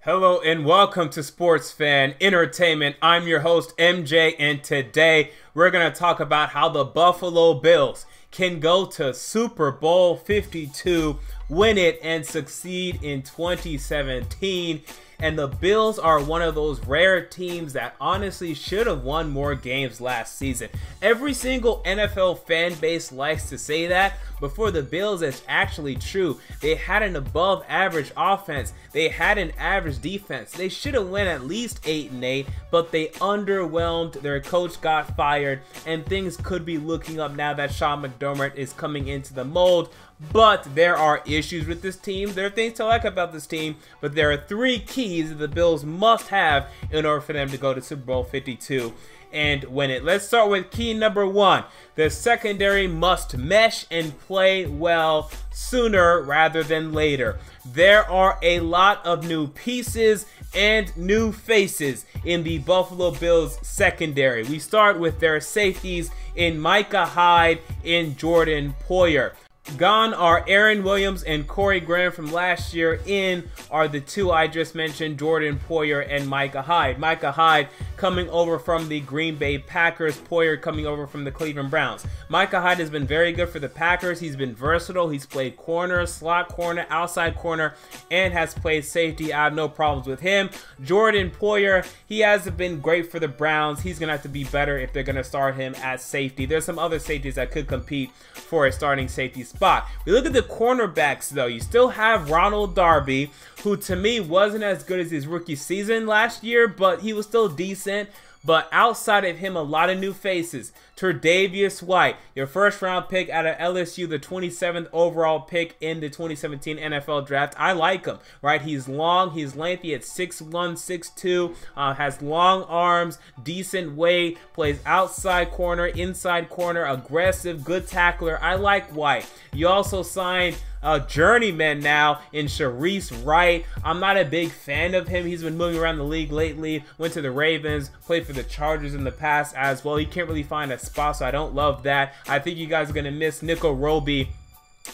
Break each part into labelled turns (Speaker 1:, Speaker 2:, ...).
Speaker 1: Hello and welcome to Sports Fan Entertainment. I'm your host MJ, and today we're going to talk about how the Buffalo Bills can go to Super Bowl 52, win it, and succeed in 2017. And the Bills are one of those rare teams that honestly should have won more games last season. Every single NFL fan base likes to say that, but for the Bills, it's actually true. They had an above average offense. They had an average defense. They should have won at least 8-8, but they underwhelmed. Their coach got fired, and things could be looking up now that Sean McDermott is coming into the mold. But there are issues with this team. There are things to like about this team, but there are three keys that the Bills must have in order for them to go to Super Bowl 52 and win it. Let's start with key number one. The secondary must mesh and play well sooner rather than later. There are a lot of new pieces and new faces in the Buffalo Bills secondary. We start with their safeties in Micah Hyde and Jordan Poyer. Gone are Aaron Williams and Corey Graham from last year. In are the two I just mentioned, Jordan Poyer and Micah Hyde. Micah Hyde coming over from the Green Bay Packers, Poyer coming over from the Cleveland Browns. Micah Hyde has been very good for the Packers. He's been versatile. He's played corner, slot corner, outside corner, and has played safety. I have no problems with him. Jordan Poyer, he hasn't been great for the Browns. He's going to have to be better if they're going to start him at safety. There's some other safeties that could compete for a starting safety spot. We look at the cornerbacks though. You still have Ronald Darby, who to me wasn't as good as his rookie season last year, but he was still decent. But outside of him, a lot of new faces. Tre'Davious White, your first round pick out of LSU, the 27th overall pick in the 2017 NFL draft. I like him, right? He's long, he's lengthy at 6'1", 6'2", has long arms, decent weight, plays outside corner, inside corner, aggressive, good tackler. I like White. You also signed a journeyman now in Shareece Wright. I'm not a big fan of him. He's been moving around the league lately. Went to the Ravens, played for the Chargers in the past as well. He can't really find a spot, so I don't love that. I think you guys are going to miss Nico Roby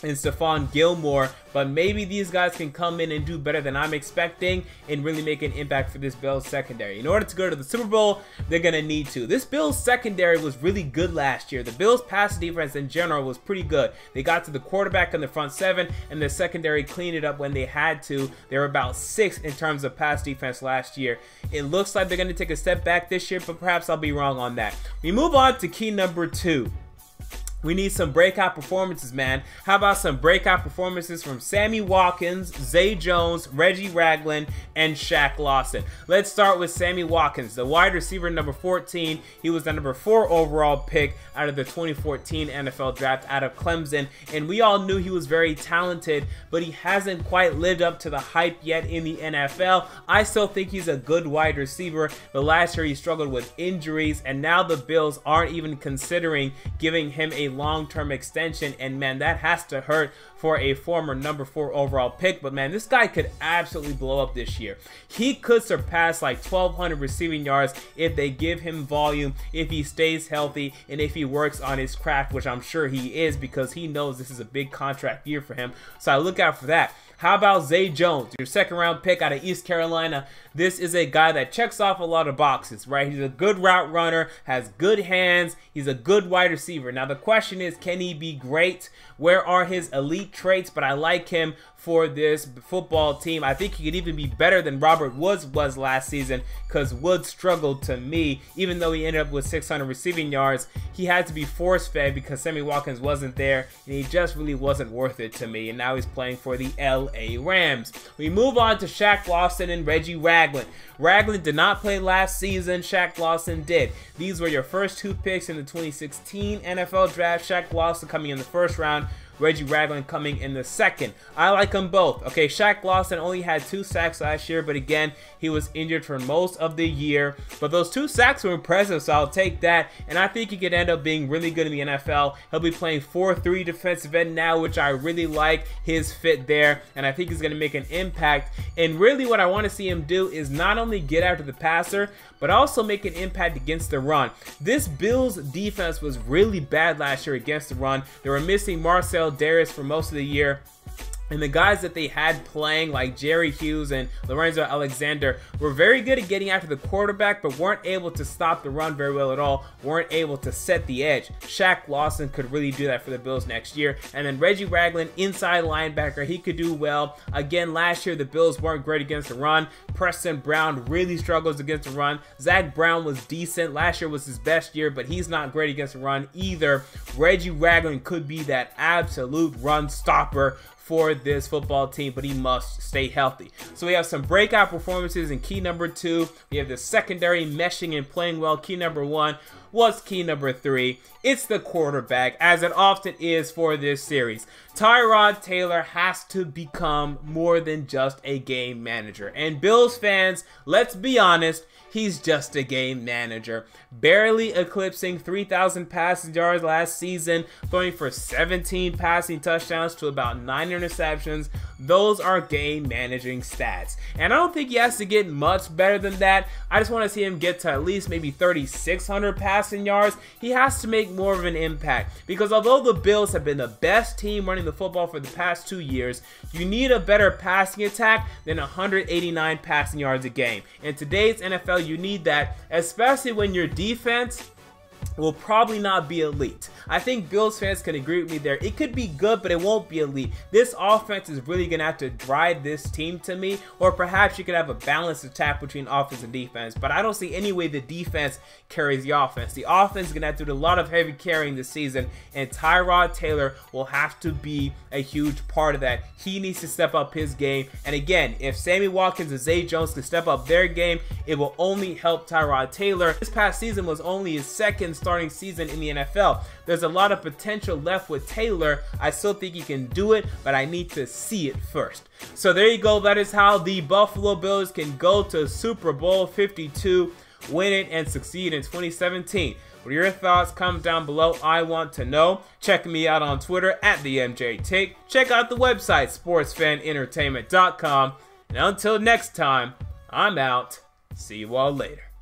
Speaker 1: and Stephon Gilmore, but maybe these guys can come in and do better than I'm expecting and really make an impact for this Bills secondary. In order to go to the Super Bowl, they're going to need to. This Bills secondary was really good last year. The Bills pass defense in general was pretty good. They got to the quarterback in the front seven, and the secondary cleaned it up when they had to. They were about 6th in terms of pass defense last year. It looks like they're going to take a step back this year, but perhaps I'll be wrong on that. We move on to key number two. We need some breakout performances, man. How about some breakout performances from Sammy Watkins, Zay Jones, Reggie Ragland, and Shaq Lawson? Let's start with Sammy Watkins, the wide receiver number 14. He was the number 4 overall pick out of the 2014 NFL draft out of Clemson, and we all knew he was very talented, but he hasn't quite lived up to the hype yet in the NFL. I still think he's a good wide receiver, but last year he struggled with injuries, and now the Bills aren't even considering giving him a long-term extension, and man, that has to hurt for a former number 4 overall pick. But man, this guy could absolutely blow up this year. He could surpass like 1,200 receiving yards if they give him volume, if he stays healthy, and if he works on his craft, which I'm sure he is, because he knows this is a big contract year for him. So I look out for that. How about Zay Jones, your 2nd round pick out of East Carolina? This is a guy that checks off a lot of boxes, right? He's a good route runner, has good hands, he's a good wide receiver. Now the question is, can he be great? Where are his elite traits? But I like him for this football team. I think he could even be better than Robert Woods was last season, because Woods struggled to me. Even though he ended up with 600 receiving yards, he had to be force-fed because Sammy Watkins wasn't there, and he just really wasn't worth it to me. And now he's playing for the LA Rams. We move on to Shaq Lawson and Reggie Ragland. Ragland did not play last season. Shaq Lawson did. These were your first 2 picks in the 2016 NFL draft. Shaq Lawson coming in the 1st round, Reggie Ragland coming in the 2nd. I like them both. Okay, Shaq Lawson only had 2 sacks last year, but again, he was injured for most of the year. But those 2 sacks were impressive, so I'll take that. And I think he could end up being really good in the NFL. He'll be playing 4-3 defensive end now, which I really like his fit there. And I think he's going to make an impact. And really what I want to see him do is not only get after the passer, but also make an impact against the run. This Bills defense was really bad last year against the run. They were missing Marcel Darius for most of the year. And the guys that they had playing, like Jerry Hughes and Lorenzo Alexander, were very good at getting after the quarterback, but weren't able to stop the run very well at all, weren't able to set the edge. Shaq Lawson could really do that for the Bills next year. And then Reggie Ragland, inside linebacker, he could do well. Again, last year the Bills weren't great against the run. Preston Brown really struggles against the run. Zach Brown was decent. Last year was his best year, but he's not great against the run either. Reggie Ragland could be that absolute run stopper for this football team, but he must stay healthy. So we have some breakout performances in key number 2. We have the secondary meshing and playing well, key number 1. What's key number 3? It's the quarterback, as it often is for this series. Tyrod Taylor has to become more than just a game manager. And Bills fans, let's be honest, he's just a game manager. Barely eclipsing 3,000 passing yards last season, throwing for 17 passing touchdowns to about 9 interceptions. Those are game managing stats. And I don't think he has to get much better than that. I just want to see him get to at least maybe 3,600 passing yards. He has to make more of an impact, because although the Bills have been the best team running the football for the past 2 years, you need a better passing attack than 189 passing yards a game. In today's NFL, you need that, especially when your defense will probably not be elite. I think Bills fans can agree with me there. It could be good, but it won't be elite. This offense is really going to have to drive this team to me, or perhaps you could have a balanced attack between offense and defense, but I don't see any way the defense carries the offense. The offense is going to have to do a lot of heavy carrying this season, and Tyrod Taylor will have to be a huge part of that. He needs to step up his game, and again, if Sammy Watkins and Zay Jones can step up their game, it will only help Tyrod Taylor. This past season was only his second starting season in the NFL. There's a lot of potential left with Taylor. I still think he can do it, but I need to see it first. So there you go. That is how the Buffalo Bills can go to Super Bowl 52, win it, and succeed in 2017. What are your thoughts? Comment down below. I want to know. Check me out on Twitter at the MJ Take. Check out the website, sportsfanentertainment.com. And until next time, I'm out. See you all later.